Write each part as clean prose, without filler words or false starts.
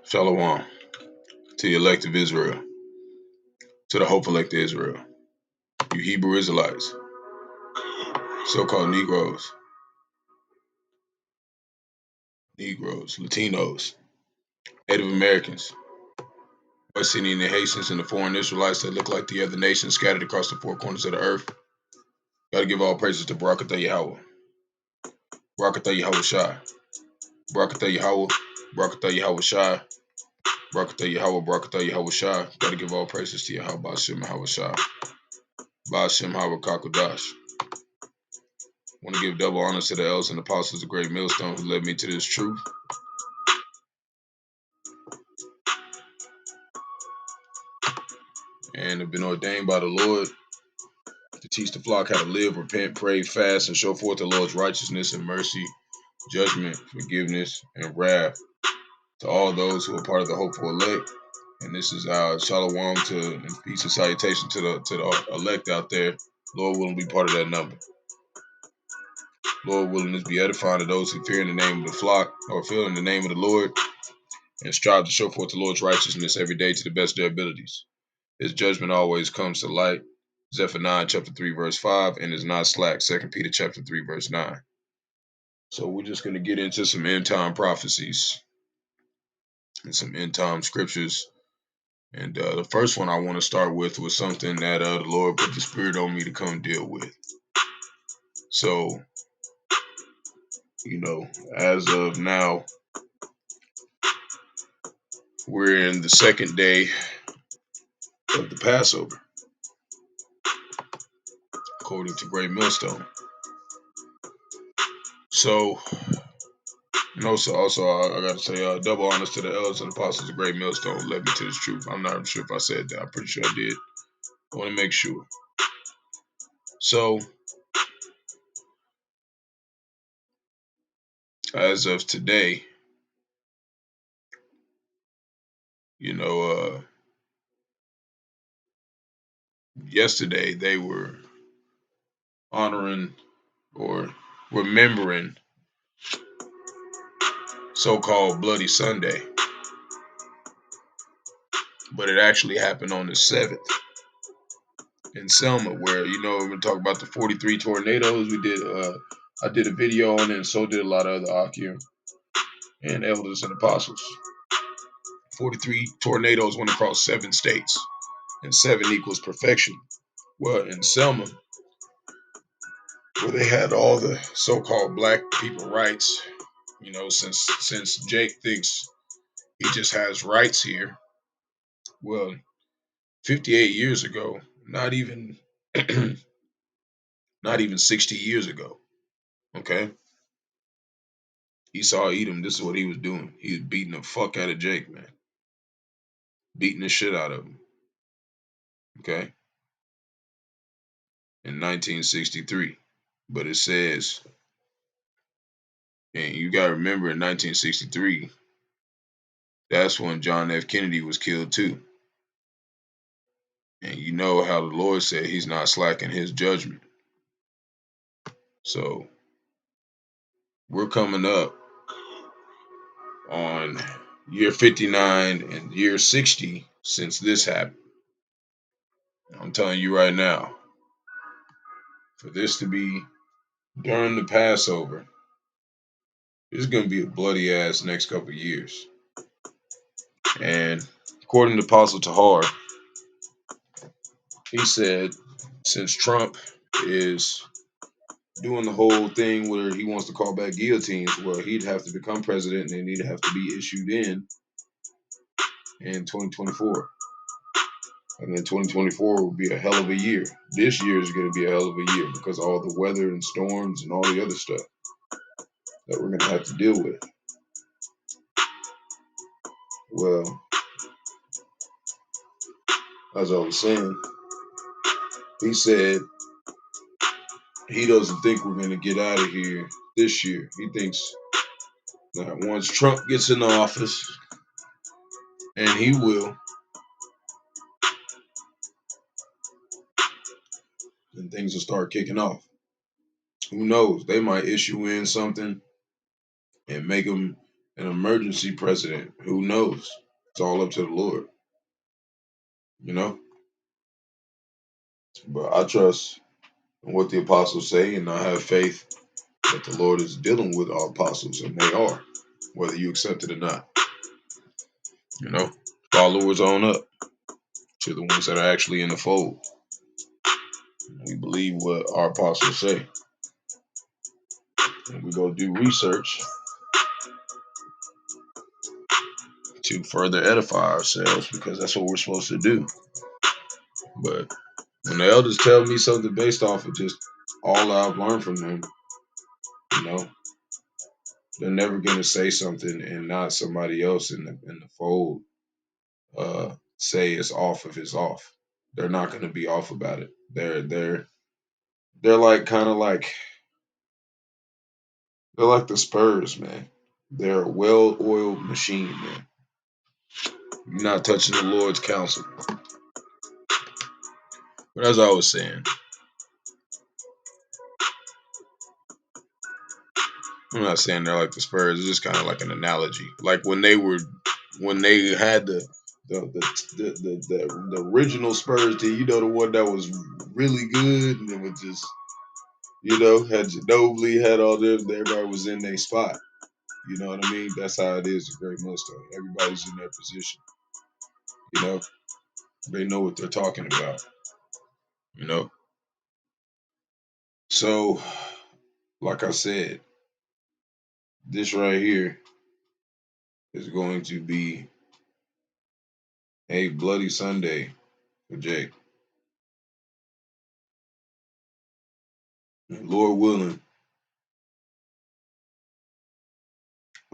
Shalom to the elect of Israel, to the hopeful elect of Israel, you Hebrew Israelites, so-called Negroes, Latinos, Native Americans, West Indian and Haitians, and the foreign Israelites that look like the other nations scattered across the four corners of the earth. Gotta give all praises to Barak, Yahawah, Barak, Yahawashi, Barak, Yahawah, Barak, Yahawashi, Barak, Yahawah, Barak, Yahawashi. Gotta give all praises to Yahawah, Bahasham, Yahawashi, Bahasham, Qadash. Want to give double honors to the elders and apostles of Great Millstone who led me to this truth. And have been ordained by the Lord to teach the flock how to live, repent, pray, fast, and show forth the Lord's righteousness and mercy, judgment, forgiveness, and wrath to all those who are part of the hopeful elect. And this is our shalom to and peace and salutation to the elect out there. Lord willing, be part of that number. Lord willing, this be edifying to those who fear in the name of the flock or fear in the name of the Lord and strive to show forth the Lord's righteousness every day to the best of their abilities. His judgment always comes to light. Zephaniah chapter 3 verse 5 and is not slack. 2 Peter chapter 3 verse 9. So we're just going to get into some end time prophecies and some end time scriptures. And the first one I want to start with was something that the Lord put the Spirit on me to come deal with. So, as of now, we're in the second day of the Passover, according to Great Millstone. So, also I got to say double honors to the elders and apostles of Great Millstone who led me to this truth. I'm not sure if I said that. I'm pretty sure I did. I want to make sure. So, as of today, yesterday they were honoring or remembering so-called Bloody Sunday, but it actually happened on the 7th in Selma, where we talk about the 43 tornadoes. I did a video on it, and so did a lot of other Akim and elders and apostles. 43 tornadoes went across 7 states, and 7 equals perfection. Well, in Selma, where they had all the so-called black people rights, since Jake thinks he just has rights here. Well, 58 years ago, not even not even 60 years ago, okay? Esau Edom, this is what he was doing. He was beating the fuck out of Jake, man. Beating the shit out of him. Okay? In 1963. But it says, and you gotta remember in 1963, that's when John F. Kennedy was killed too. And you know how the Lord said he's not slacking his judgment. So we're coming up on year 59 and year 60 since this happened. I'm telling you right now, for this to be during the Passover, it's going to be a bloody ass next couple of years. And according to Apostle Tahar, he said since Trump is doing the whole thing where he wants to call back guillotines, well, he'd have to become president and he'd have to be issued in 2024. And then 2024 will be a hell of a year. This year is going to be a hell of a year because of all the weather and storms and all the other stuff that we're going to have to deal with. Well, as I was saying, he said he doesn't think we're going to get out of here this year. He thinks that once Trump gets in office, and he will, then things will start kicking off. Who knows? They might issue in something and make them an emergency president. Who knows? It's all up to the Lord, you know. But I trust in what the apostles say, and I have faith that the Lord is dealing with our apostles, and they are, whether you accept it or not. You know, followers on up to the ones that are actually in the fold. We believe what our apostles say, and we go do research to further edify ourselves because that's what we're supposed to do. But when the elders tell me something based off of just all I've learned from them, you know, they're never gonna say something and not somebody else in the fold say it's off if it's off. They're not gonna be off about it. They're like kind of like they're like the Spurs, man. They're a well-oiled machine, man. You're not touching the Lord's counsel. But as I was saying, I'm not saying they're like the Spurs. It's just kind of like an analogy. Like when they had the original Spurs team, you know, the one that was really good, and it was just, you know, had Ginobili, had all them. Everybody was in their spot. You know what I mean? That's how it is. A Great Mustang. Everybody's in their position. You know, they know what they're talking about. You know, so like I said, this right here is going to be a bloody Sunday for Jake. And Lord willing,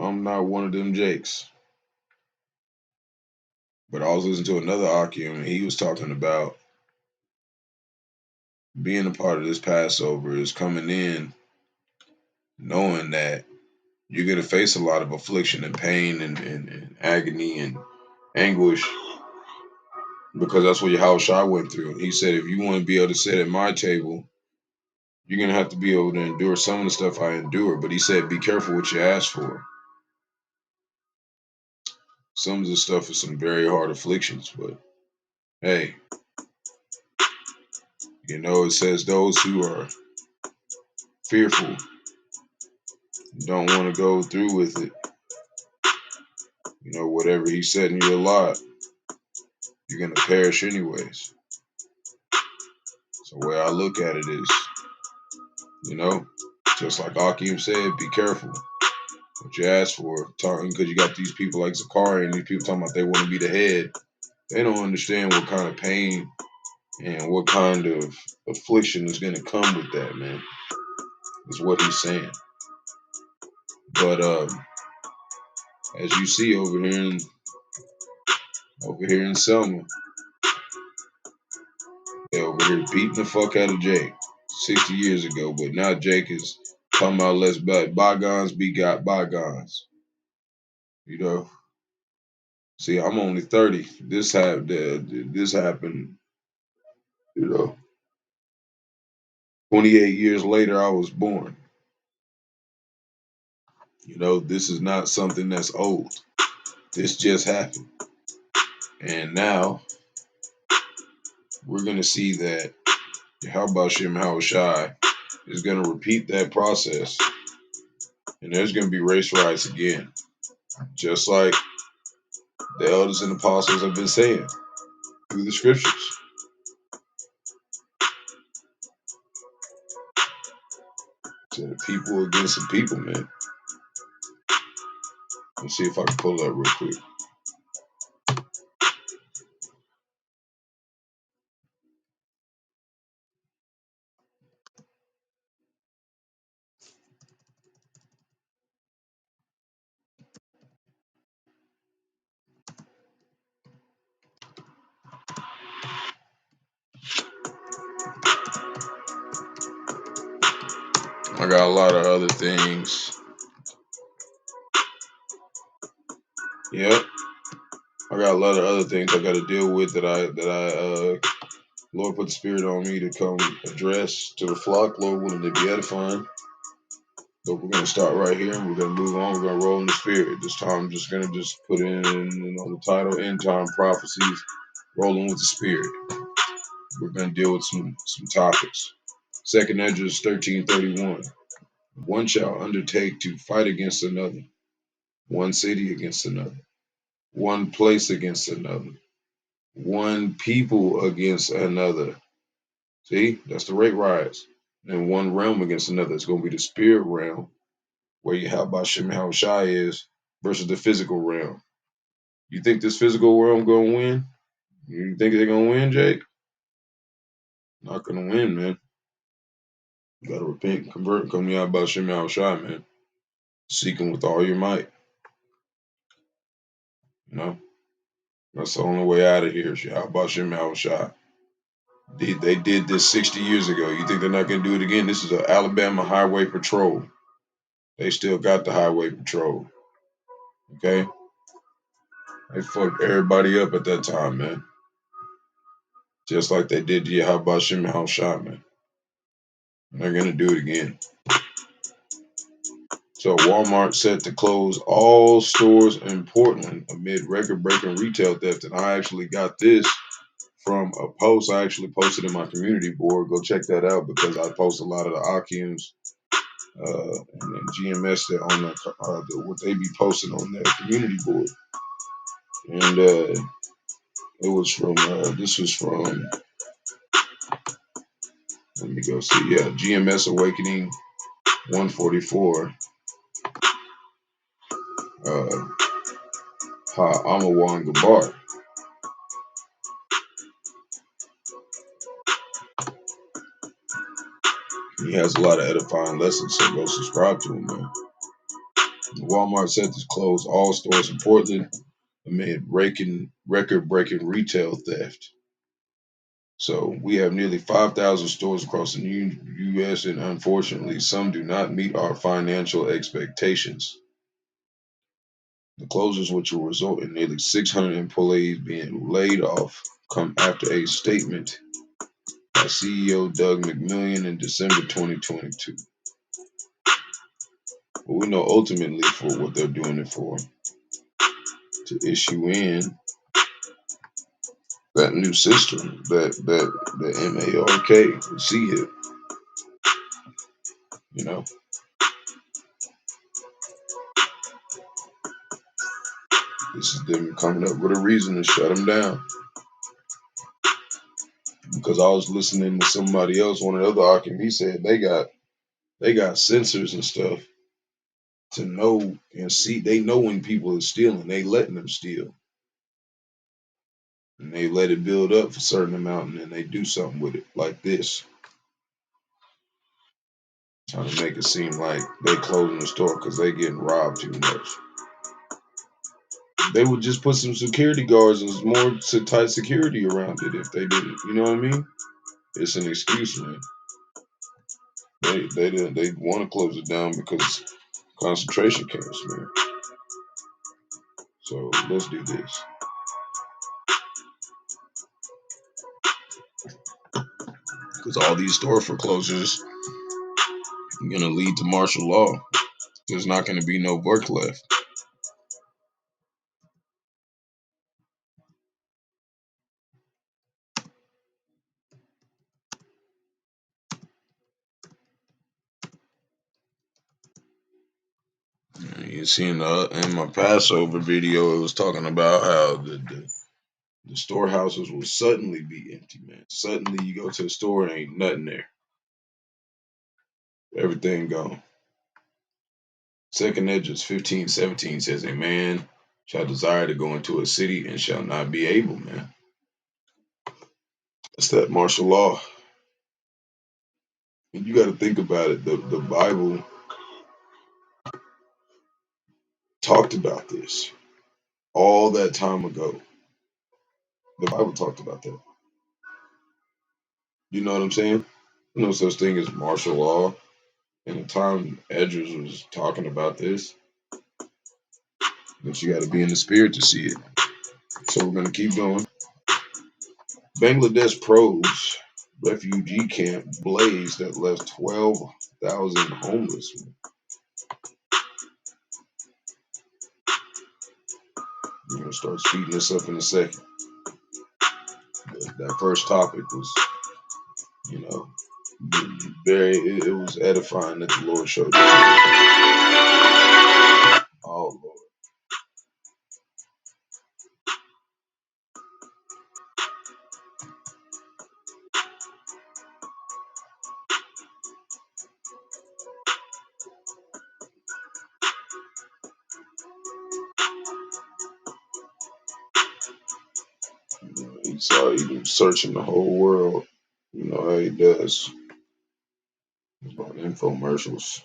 I'm not one of them Jakes. But I was listening to another Akim, and he was talking about being a part of this Passover is coming in knowing that you're going to face a lot of affliction and pain and agony and anguish because that's what Yahawashi went through. He said, if you want to be able to sit at my table, you're going to have to be able to endure some of the stuff I endure. But he said, be careful what you ask for. Some of the stuff is some very hard afflictions, but hey, you know, it says those who are fearful don't want to go through with it. You know, whatever he said in your lot, you're going to perish anyways. So the way I look at it is, you know, just like Akim said, be careful what you ask for. Talking because you got these people like Zakari and these people talking about they want to be the head. They don't understand what kind of pain and what kind of affliction is going to come with that, man. Is what he's saying. But as you see over here in Selma, they over here beating the fuck out of Jake 60 years ago. But now Jake is talking about let's let bygones be got bygones. You know. See, I'm only 30. This happened. You know, 28 years later, I was born. You know, this is not something that's old. This just happened, and now we're gonna see that Bahasham Yahawashi is gonna repeat that process, and there's gonna be race riots again, just like the elders and apostles have been saying through the scriptures. To the people against the people, man. Let's see if I can pull it up real quick. I got a lot of other things. Yep. I got a lot of other things I got to deal with that Lord put the spirit on me to come address to the flock. Lord willing to be edifying. But we're gonna start right here and we're gonna move on. We're gonna roll in the spirit. This time I'm just gonna put in the title, End Time Prophecies, Rolling with the Spirit. We're gonna deal with some topics. Second Ezra 13:31. One shall undertake to fight against another, one city against another, one place against another, one people against another. See, that's the rate rise. And one realm against another. It's gonna be the spirit realm, where you have Bahasham and Yahawashi is, versus the physical realm. You think this physical realm gonna win? You think they're gonna win, Jake? Not gonna win, man. You gotta repent, convert, and come out Bahasham and Yahawashi, man. Seek him with all your might. You know? That's the only way out of here. Bahasham and Yahawashi. They did this 60 years ago. You think they're not gonna do it again? This is an Alabama Highway Patrol. They still got the Highway Patrol. Okay? They fucked everybody up at that time, man. Just like they did to Yahawashi and Yahawashi, man. They're gonna do it again. So Walmart set to close all stores in Portland amid record-breaking retail theft. And I actually got this from a post I actually posted in my community board. Go check that out because I post a lot of the Akims and GMS that on what they be posting on their community board. And it was from this was from, let me go see, yeah, GMS Awakening 144. Amawan Gabar. He has a lot of edifying lessons, so go subscribe to him, man. Walmart set to close all stores in Portland amid record-breaking retail theft. So we have nearly 5,000 stores across the U.S., and unfortunately, some do not meet our financial expectations. The closures, which will result in nearly 600 employees being laid off, come after a statement by CEO Doug McMillan in December 2022. But we know ultimately for what they're doing it for, to issue in that new system, that MARK, the C-HIP, you know. This is them coming up with a reason to shut them down. Because I was listening to somebody else, one of the other Akim, he said they got sensors and stuff to know and see. They know when people are stealing. They letting them steal. And they let it build up for a certain amount and then they do something with it, like this. Trying to make it seem like they closing the store because they getting robbed too much. They would just put some security guards and more tight security around it if they didn't. You know what I mean? It's an excuse, man. They want to close it down because concentration camps, man. So let's do this. Because all these store foreclosures are going to lead to martial law. There's not going to be no work left. You seen in my Passover video, it was talking about how the storehouses will suddenly be empty, man. Suddenly you go to the store and ain't nothing there. Everything gone. Second Ezra 15:17 says, a man shall desire to go into a city and shall not be able, man. That's that martial law. And you got to think about it. The Bible talked about this all that time ago. The Bible talked about that. You know what I'm saying? No such thing as martial law. And the time Edges was talking about this, but you got to be in the spirit to see it. So we're gonna keep going. Bangladesh probes refugee camp blaze that left 12,000 homeless. We're gonna start speeding this up in a second. But that first topic was, you know, very. It was edifying that the Lord showed us. Oh Lord, he saw he was searching the whole world. You know how he does. On infomercials.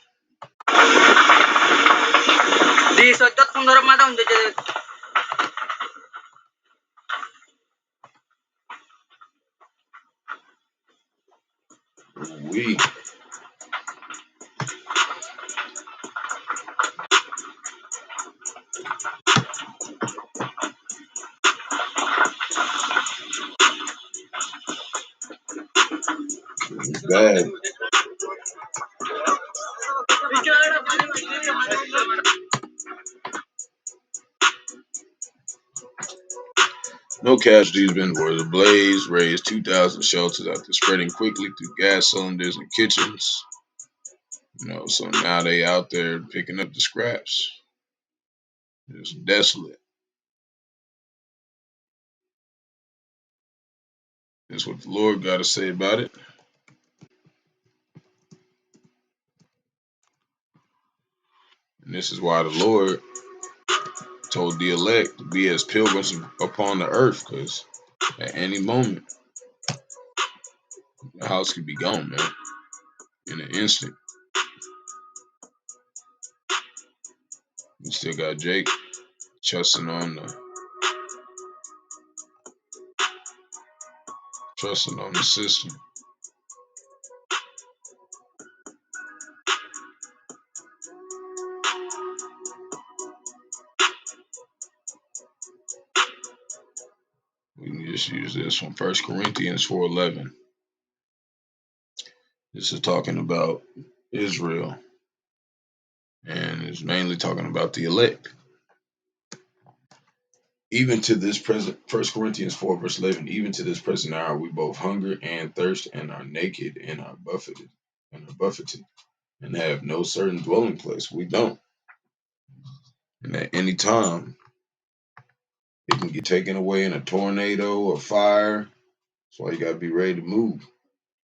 We it's bad. No casualties been reported. The blaze raised 2,000 shelters after spreading quickly through gas cylinders and kitchens. You know, so now they out there picking up the scraps. It's desolate. That's what the Lord got to say about it. And this is why the Lord told the elect to be as pilgrims upon the earth, because at any moment, the house could be gone, man, in an instant. You still got Jake trusting on the system. We can just use this one. 1 Corinthians 4:11. This is talking about Israel, and it's mainly talking about the elect. Even to this present, 1 Corinthians 4, verse 11, even to this present hour, we both hunger and thirst and are naked and are buffeted and have no certain dwelling place. We don't. And at any time, it can get taken away in a tornado or fire. That's why you got to be ready to move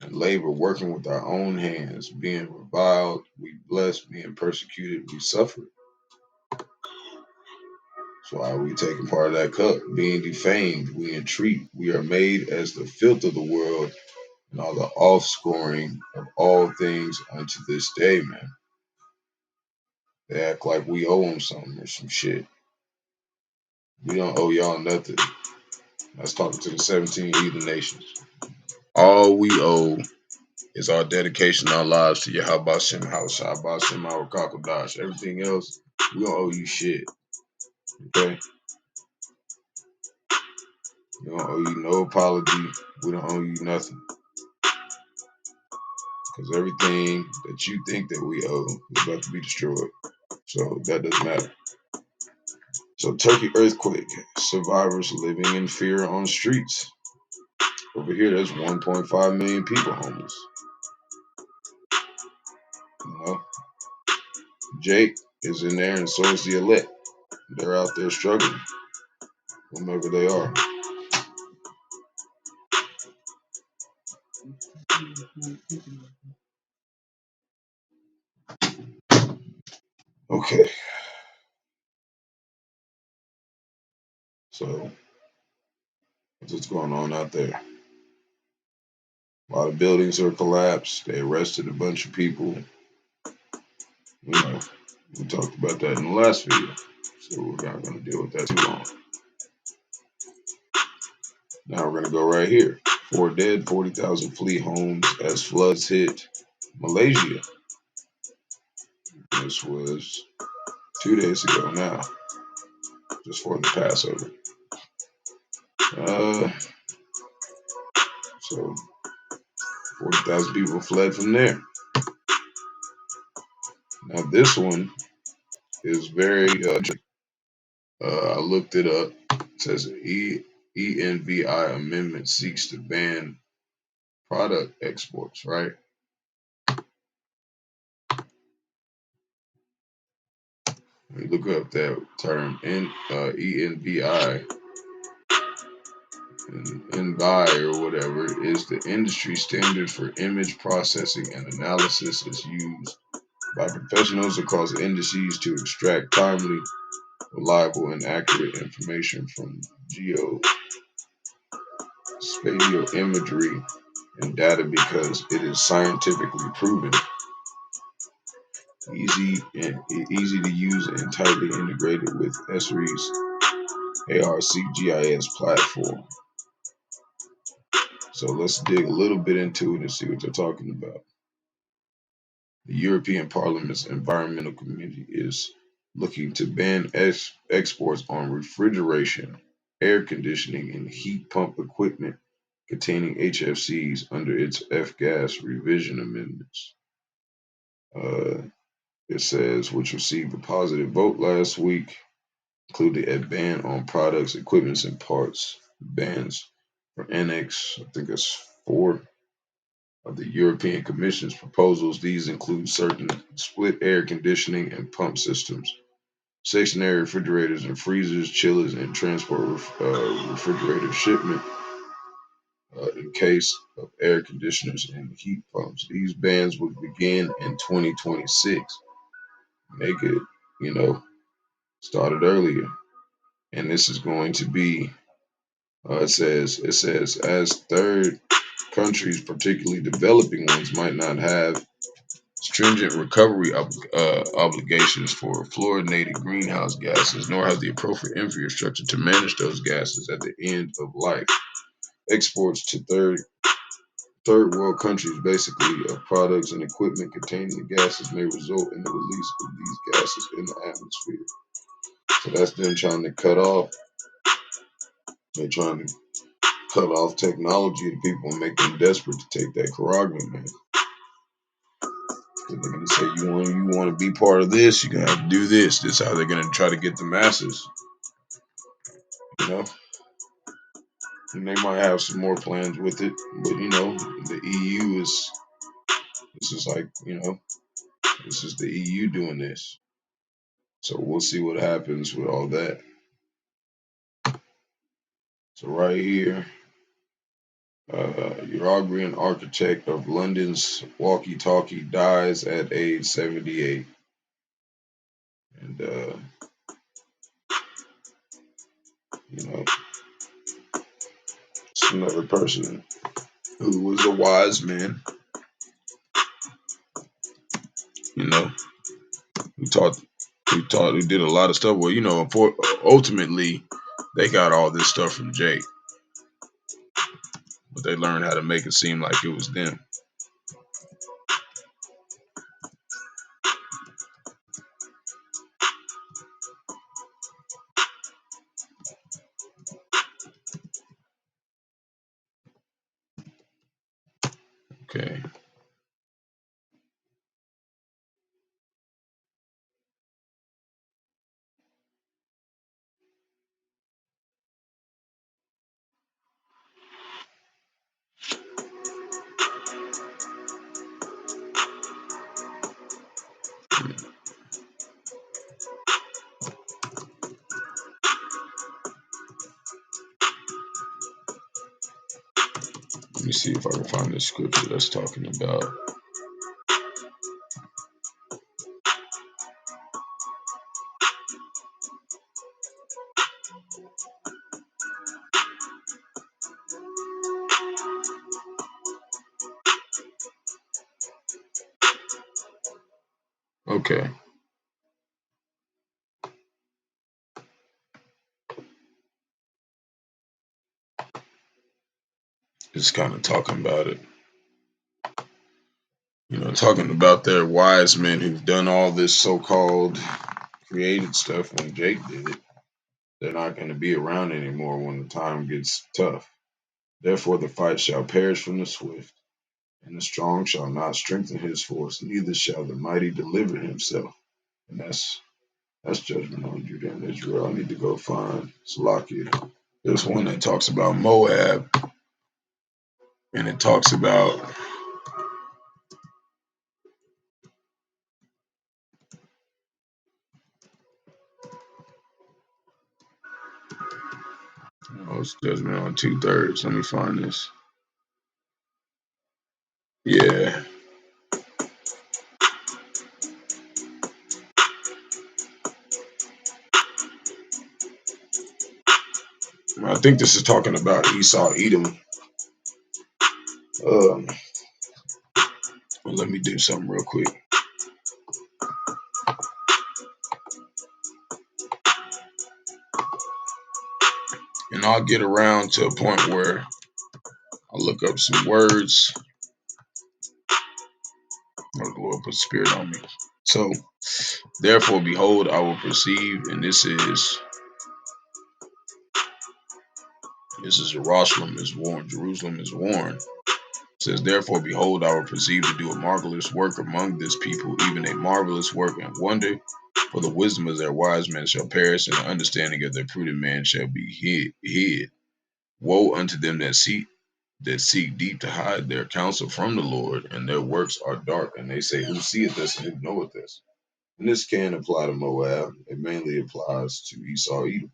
and labor, working with our own hands, being reviled, we bless, being persecuted, we suffer. That's why we taking part of that cup, being defamed, we entreat. We are made as the filth of the world and all the offscoring of all things unto this day, man. They act like we owe them something or some shit. We don't owe y'all nothing. That's talking to the 17 heathen nations. All we owe is our dedication, our lives to Yahawashi, Bahasham, our Qadash. Everything else, we don't owe you shit. Okay? We don't owe you no apology. We don't owe you nothing. Because everything that you think that we owe is about to be destroyed. So that doesn't matter. So Turkey earthquake, survivors living in fear on streets. Over here, there's 1.5 million people homeless. You know, Jake is in there, and so is the elect. They're out there struggling, whomever they are. Okay, so what's going on out there? A lot of buildings are collapsed. They arrested a bunch of people. You know, we talked about that in the last video, so we're not going to deal with that too long. Now we're going to go right here. 4 dead, 40,000 flee homes as floods hit Malaysia. This was 2 days ago now, just for the Passover. So 40,000 people fled from there. Now this one is very I looked it up. It says ENVI amendment seeks to ban product exports, right? We look up that term ENVI, and ENVI or whatever is the industry standard for image processing and analysis. Is used by professionals across industries to extract timely, reliable, and accurate information from geospatial imagery and data because it is scientifically proven, easy to use, and tightly integrated with Esri's ARCGIS platform. So let's dig a little bit into it and see what they're talking about. The European Parliament's Environmental Committee is looking to ban exports on refrigeration, air conditioning, and heat pump equipment containing HFCs under its F-gas revision amendments. It says, which received a positive vote last week, included a ban on products, equipments, and parts. Bans for Annex, I think it's 4 of the European Commission's proposals. These include certain split air conditioning and pump systems, stationary refrigerators and freezers, chillers, and transport refrigerator shipment in case of air conditioners and heat pumps. These bans would begin in 2026. They could, started earlier. And this is going to be, it says, as third countries, particularly developing ones, might not have stringent recovery obligations for fluorinated greenhouse gases, nor have the appropriate infrastructure to manage those gases at the end of life. Exports to third world countries, basically, of products and equipment containing the gases may result in the release of these gases in the atmosphere. So that's them trying to cut off. They're trying to cut off technology to people and make them desperate to take that carogman, man. They're gonna say you want to be part of this, you're gonna have to do this. This is how they're gonna try to get the masses, you know. And they might have some more plans with it, but the EU is this is like this is the EU doing this. So we'll see what happens with all that. So right here, Uragan architect of London's walkie-talkie dies at age 78. And, it's another person who was a wise man, who did a lot of stuff. Well, ultimately, they got all this stuff from Jake, but they learned how to make it seem like it was them. Okay. Let me see if I can find the scripture that's talking about. Okay. Just kind of talking about it. Talking about their wise men who've done all this so-called created stuff when Jake did it. They're not going to be around anymore when the time gets tough. Therefore, the fight shall perish from the swift, and the strong shall not strengthen his force, neither shall the mighty deliver himself. And that's That's Judgment on Judah and Israel. I need to go find Salakia. There's one that talks about Moab, and it talks about it's Judgment on 2/3. Let me find this. Yeah, I think this is talking about Esau, Edom. Um, well, let me do something real quick, and I'll get around to a point where I'll look up some words. Oh, the Lord put spirit on me. So, therefore, behold, I will perceive, and this is Jerusalem is warned. Jerusalem is warned. It says, therefore, behold, I will perceive to do a marvelous work among this people, even a marvelous work and wonder. For the wisdom of their wise men shall perish, and the understanding of their prudent man shall be hid. Woe unto them that seek deep to hide their counsel from the Lord, and their works are dark. And they say, who seeth this and who knoweth this? And this can apply to Moab. It mainly applies to Esau, Edom.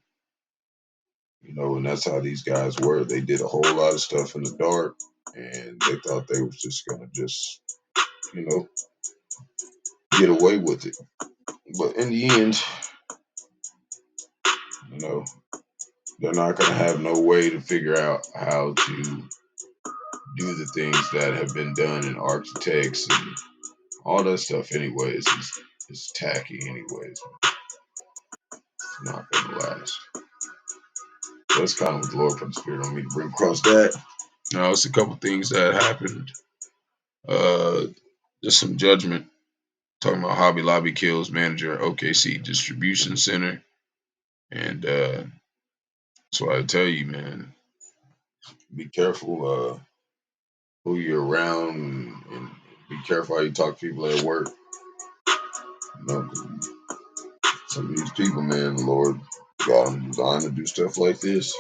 And that's how these guys were. They did a whole lot of stuff in the dark, and they thought they was just gonna you know, get away with it. But in the end, you know, they're not gonna have no way to figure out how to do the things that have been done in architects and all that stuff. Anyways, it's tacky. Anyways, it's not gonna last. So that's kind of what the Lord put the spirit on me to bring across that. Now, it's a couple things that happened. Uh, just some judgment. Talking about Hobby Lobby kills manager at OKC distribution center. And so I tell you, man, be careful who you're around, and be careful how you talk to people at work. Some of these people, man, the Lord got them designed to do stuff like this.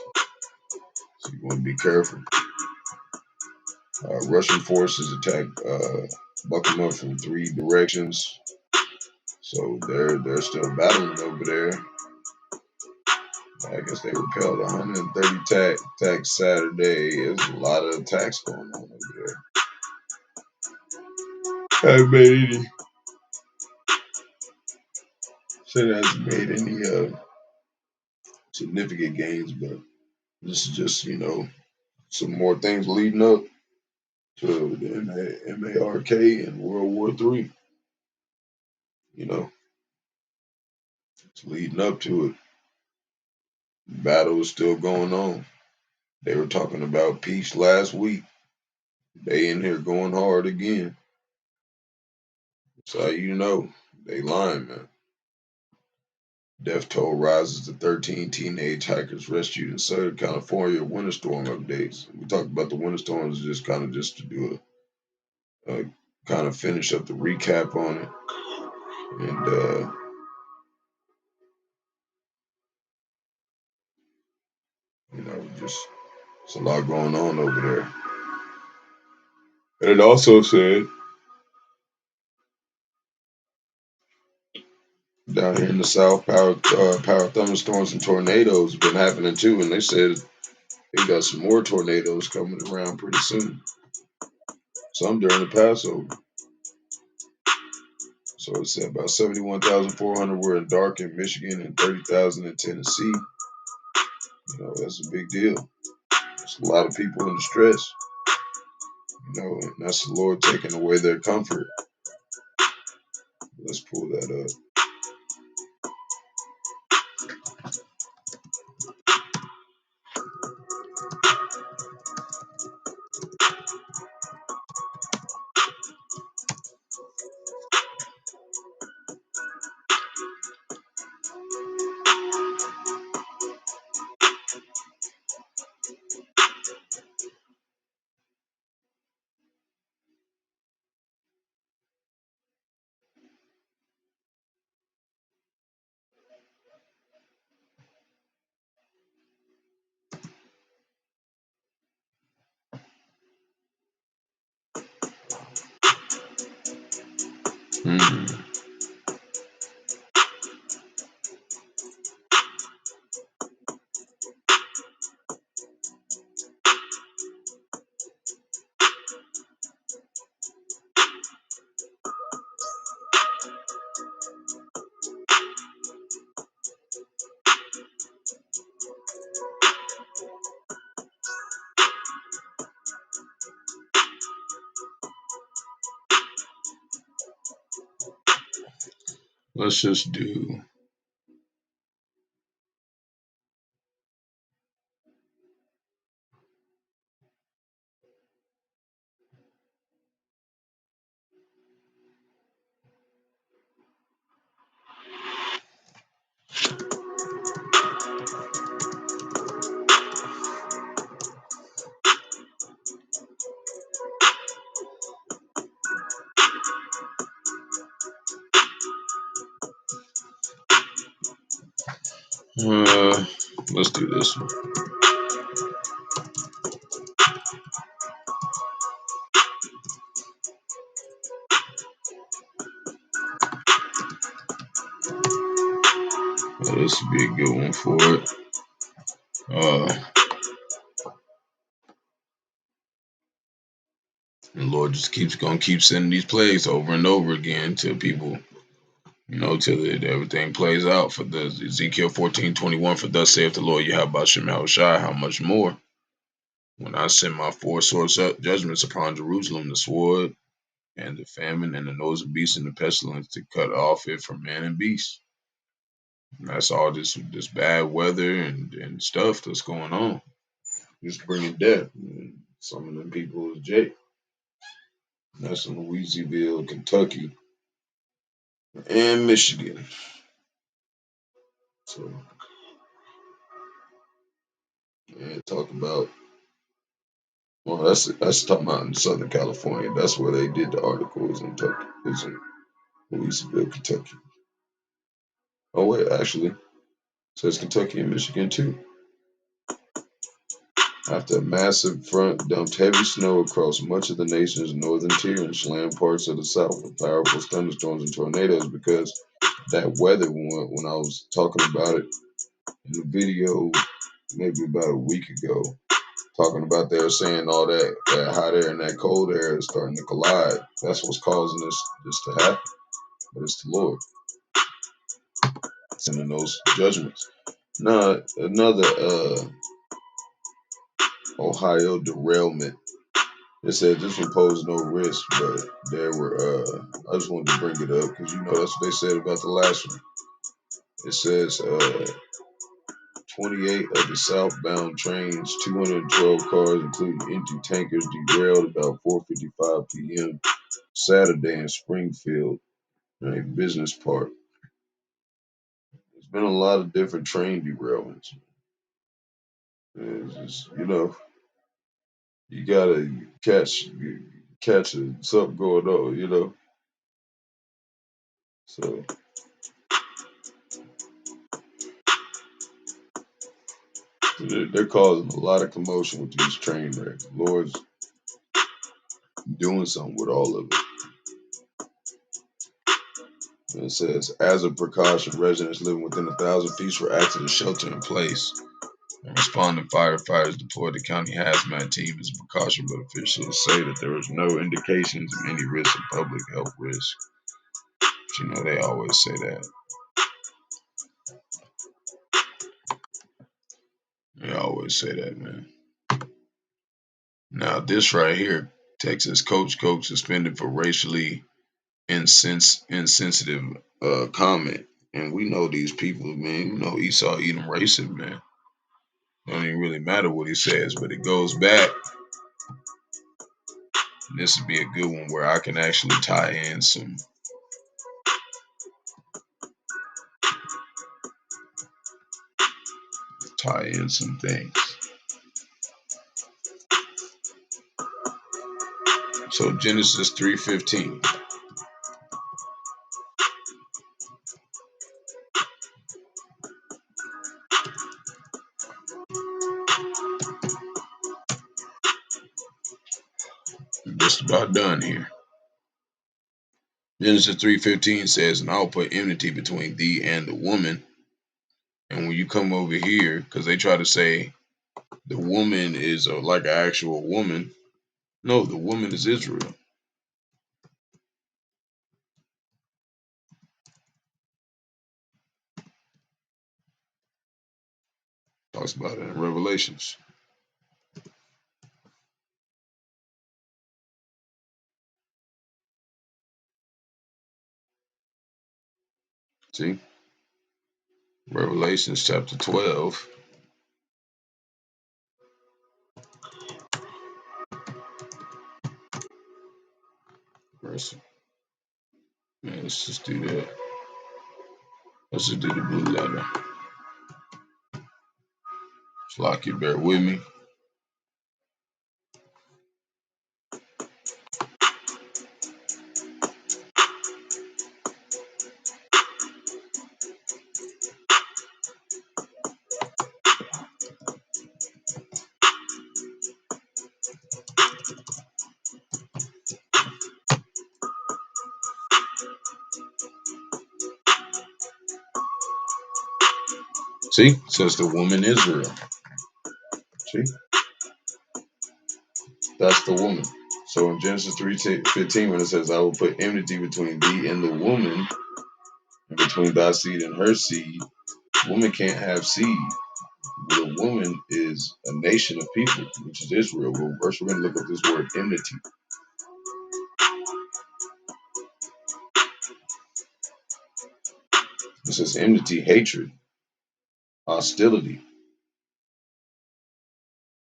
So you want to be careful. Russian forces attacked Bakhmut from 3 directions. So they're still battling over there. I guess they repelled 130 attacks Saturday. There's a lot of attacks going on over there. I made any. Said it hasn't made any significant gains, but this is just some more things leading up to the Mark and World War III. It's leading up to it. The battle is still going on. They were talking about peace last week. They in here going hard again. So they lying, man. Death toll rises to 13 teenage hikers rescued in Southern California. Winter storm updates. We talked about the winter storms just to do a kind of finish up the recap on it. And just it's a lot going on over there. And it also said down here in the South, power thunderstorms and tornadoes have been happening too. And they said they got some more tornadoes coming around pretty soon. Some during the Passover. So it said about 71,400 were in dark in Michigan and 30,000 in Tennessee. That's a big deal. There's a lot of people in distress. And that's the Lord taking away their comfort. Let's pull that up. Hmm. Let's just do. Uh, let's do this one. This would be a good one for it. The Lord just keeps gonna keep sending these plagues over and over again till people, till everything plays out. For the Ezekiel 14:21, for thus saith the Lord Yahawashi, how much more when I send my four swords judgments upon Jerusalem, the sword and the famine and the nose of beast and the pestilence to cut off it from man and beast. And that's all this bad weather and stuff that's going on. Just bringing death. And some of them people is Jake. That's in Louisville, Kentucky, and Michigan. So, yeah, talk about. Well, that's talking about in Southern California. That's where they did the articles in Kentucky. It's in Louisville, Kentucky. Oh wait, actually, it says Kentucky and Michigan too. After a massive front dumped heavy snow across much of the nation's northern tier and slammed parts of the south with powerful thunderstorms and tornadoes, because that weather when I was talking about it in the video maybe about a week ago, talking about they were saying all that hot air and that cold air is starting to collide. That's what's causing this to happen. But it's the Lord sending those judgments. Now another Ohio derailment. It said this would pose no risk, but there were. I just wanted to bring it up because that's what they said about the last one. It says 28 of the southbound trains, 212 cars, including empty tankers, derailed about 4:55 p.m. Saturday in Springfield, in a business park. There's been a lot of different train derailments. It's just, you gotta catch something going on. So they're causing a lot of commotion with these train wrecks. Lord's doing something with all of it. And it says, as a precaution, residents living within 1,000 feet were asked to shelter in place. And responding firefighters deployed the county hazmat team as a precaution, but officials say that there was no indications of any risk of public health risk. But they always say that. They always say that, man. Now, this right here, Texas coach suspended for racially insensitive comment. And we know these people, man. Esau Edom racist, man. Don't even really matter what he says, but it goes back. And this would be a good one where I can actually tie in some things. So Genesis 3:15. I'm just about done here. Genesis 3:15 says, and I will put enmity between thee and the woman. And when you come over here, because they try to say the woman is like an actual woman. No, the woman is Israel. Talks about it in Revelations. See? Revelations chapter 12. Verse. Man, let's just do that. Let's just do the blue letter. Flocky, bear with me. See? It says the woman Israel. See? That's the woman. So in Genesis 3:15, when it says, I will put enmity between thee and the woman, and between thy seed and her seed, woman can't have seed. The woman is a nation of people, which is Israel. Well, first we're going to look at this word enmity. It says enmity, hatred, hostility.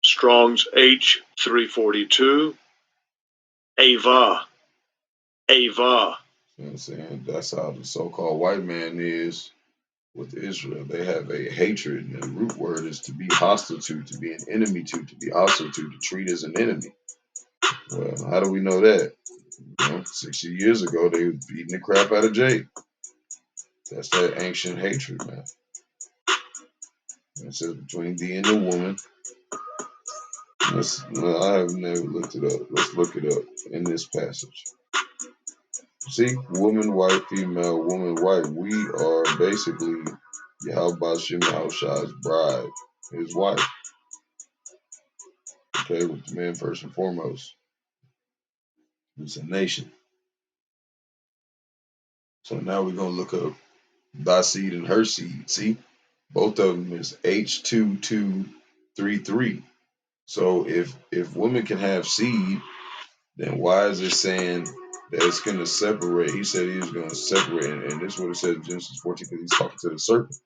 Strong's H342. Ava. Ava. You know what I'm saying? That's how the so-called white man is with Israel. They have a hatred, and the root word is to be hostile to be an enemy to be hostile to treat as an enemy. Well, how do we know that? 60 years ago, they were beating the crap out of Jake. That's that ancient hatred, man. And it says between thee and the woman. I have never looked it up. Let's look it up in this passage. See, woman, white, female, woman, white. We are basically Yahawah's bride, his wife. Okay, with the man first and foremost. It's a nation. So now we're going to look up thy seed and her seed. See, both of them is H2233. So if women can have seed, then why is it saying that it's going to separate? He said he was going to separate, and this is what it says in Genesis 14, because he's talking to the serpent.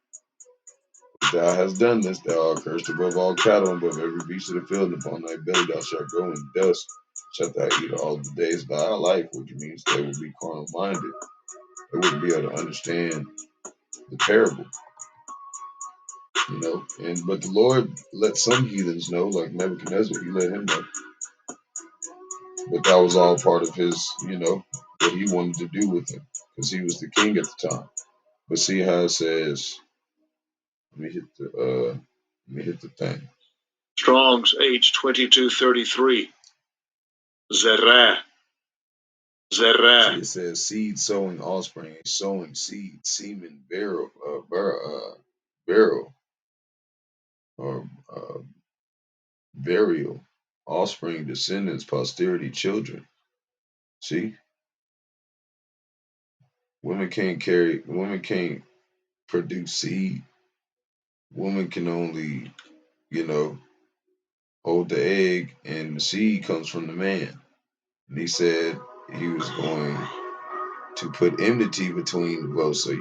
Thou hast done this, thou art cursed above all cattle, and above every beast of the field, and upon thy belly thou shalt go, in dust shalt thou eat all the days of thy life, which means they will be carnal minded. They wouldn't be able to understand the parable, but the Lord let some heathens know, like Nebuchadnezzar, he let him know. But that was all part of his, what he wanted to do with him, because he was the king at the time. But see how it says, let me hit the thing. Strong's H2233. Zerah. See, it says seed sowing offspring, sowing seed, semen, barrel, or burial, offspring, descendants, posterity, children. See, women can't produce seed. Woman can only, hold the egg, and the seed comes from the man. And he said he was going to put enmity between both. So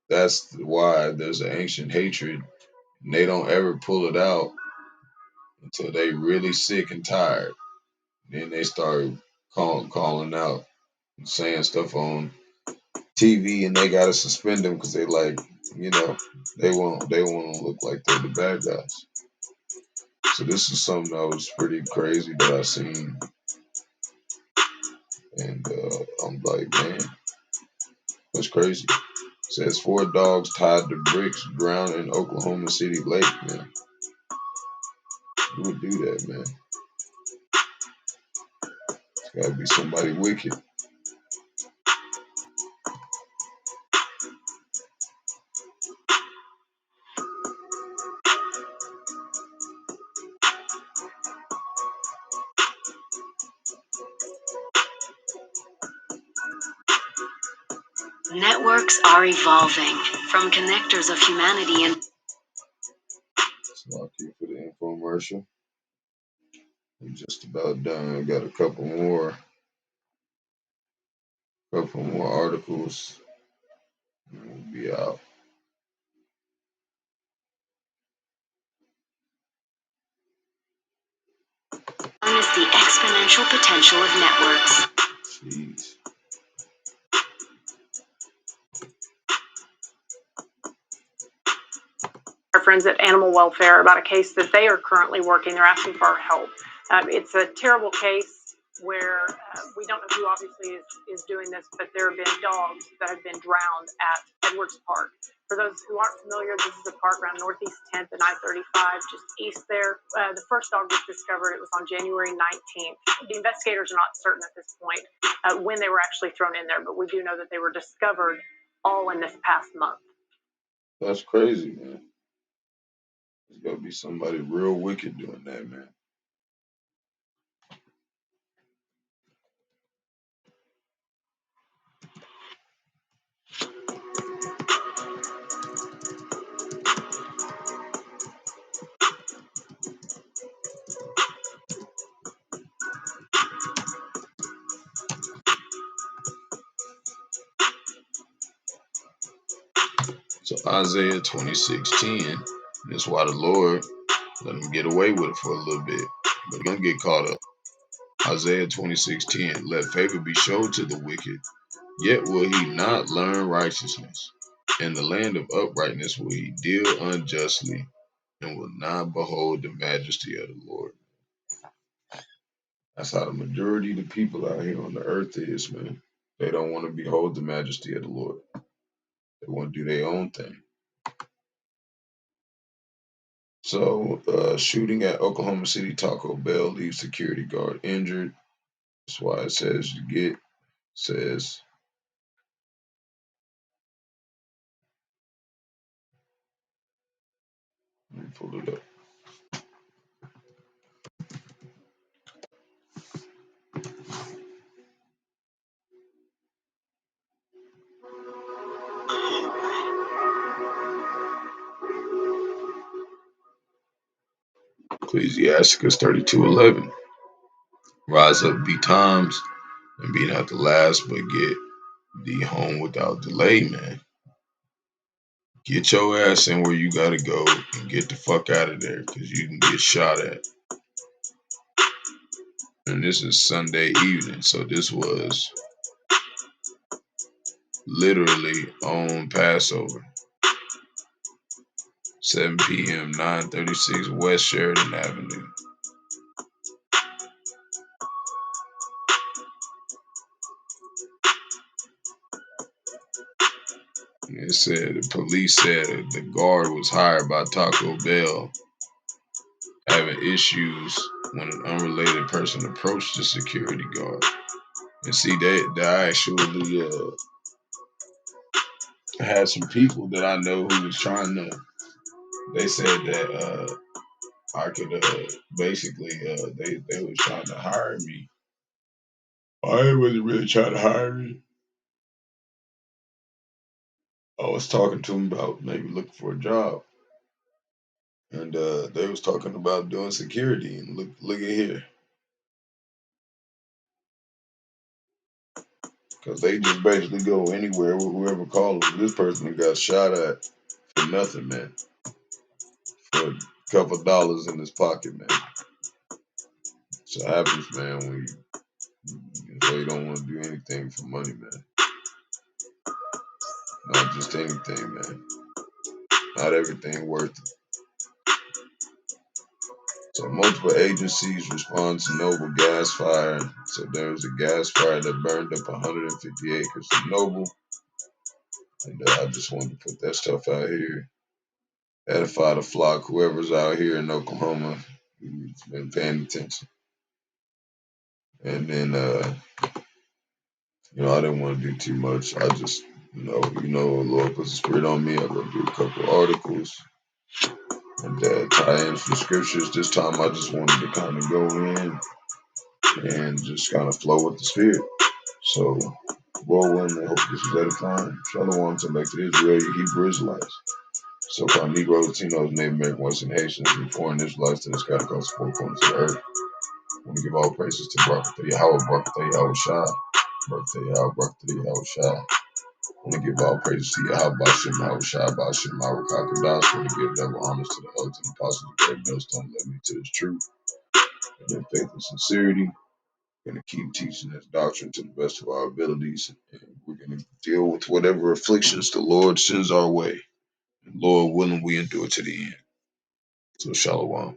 that's why there's an ancient hatred, and they don't ever pull it out until they really sick and tired. Then they start calling out and saying stuff on TV, and they gotta suspend them because they they want to look like they're the bad guys. So this is something that was pretty crazy that I seen, and I'm like, man, that's crazy. It says 4 dogs tied to bricks drowned in Oklahoma City lake, man. Who would do that, man? It's gotta be somebody wicked. Networks are evolving from connectors of humanity and Lock you for the infomercial. I'm just about done. I got a couple more articles. And we'll be out. harness the exponential potential of networks. Jeez. Our friends at Animal Welfare about a case that they are currently working. They're asking for our help. It's a terrible case where we don't know who obviously is doing this, but there have been dogs that have been drowned at Edwards Park. For those who aren't familiar, this is a park around Northeast 10th and I-35, just east there. The first dog was discovered. It was on January 19th. The investigators are not certain at this point when they were actually thrown in there, but we do know that they were discovered all in this past month. That's crazy, man. There's got to be somebody real wicked doing that, man. So Isaiah 26:10. That's why the Lord let him get away with it for a little bit. But he's going to get caught up. Isaiah 26:10. Let favor be shown to the wicked, yet will he not learn righteousness. In the land of uprightness will he deal unjustly, and will not behold the majesty of the Lord. That's how the majority of the people out here on the earth is, man. They don't want to behold the majesty of the Lord. They want to do their own thing. So, shooting at Oklahoma City Taco Bell leaves security guard injured. That's why it says says, let me pull it up. Ecclesiasticus 32:11. Rise up betimes and be not the last, but get thee home without delay, man. Get your ass in where you gotta go and get the fuck out of there, because you can get shot at. And this is Sunday evening, so this was literally on Passover. 7 p.m., 936 West Sheridan Avenue. It said the police said the guard was hired by Taco Bell, having issues when an unrelated person approached the security guard. And see, they actually had some people that I know who was trying to. They said that I could basically they was trying to hire me. I wasn't really trying to hire me. I was talking to them about maybe looking for a job, and they was talking about doing security. And look at here, because they just basically go anywhere with whoever calls them. This person got shot at for nothing, man, for a couple dollars in his pocket, man. So it happens, man, when you say you don't want to do anything for money, man. Not just anything, man. Not everything worth it. So multiple agencies respond to Noble gas fire. So there was a gas fire that burned up 150 acres of Noble. And I just wanted to put that stuff out here. Edify the flock, whoever's out here in Oklahoma who's been paying attention. And then, I didn't want to do too much. I just, Lord put the spirit on me. I'm going to do a couple articles and tie in some scriptures. This time I just wanted to kind of go in and just kind of flow with the spirit. So Lord willing, I hope this is edifying. Shalom to back to Israel, your Hebrew Israelites. So-called Negroes, Latinos, Native American, Western Haitians, and foreign Israelites that has got across the four corners of the earth. I want to give all praises to Barak, Yahawah, Barak, Yahawashi, Barak, Yahawah, Barak, Yahawashi. I want to give all praises to Yahawah, Bahasham, Yahawashi, Bahasham, Rawchaa, Qadash. I want to give double honors to the elders and apostles of great millstone, led me to this truth. And in faith and sincerity, we're going to keep teaching this doctrine to the best of our abilities. And we're going to deal with whatever afflictions the Lord sends our way. And Lord willing, we endure to the end. So, shalom.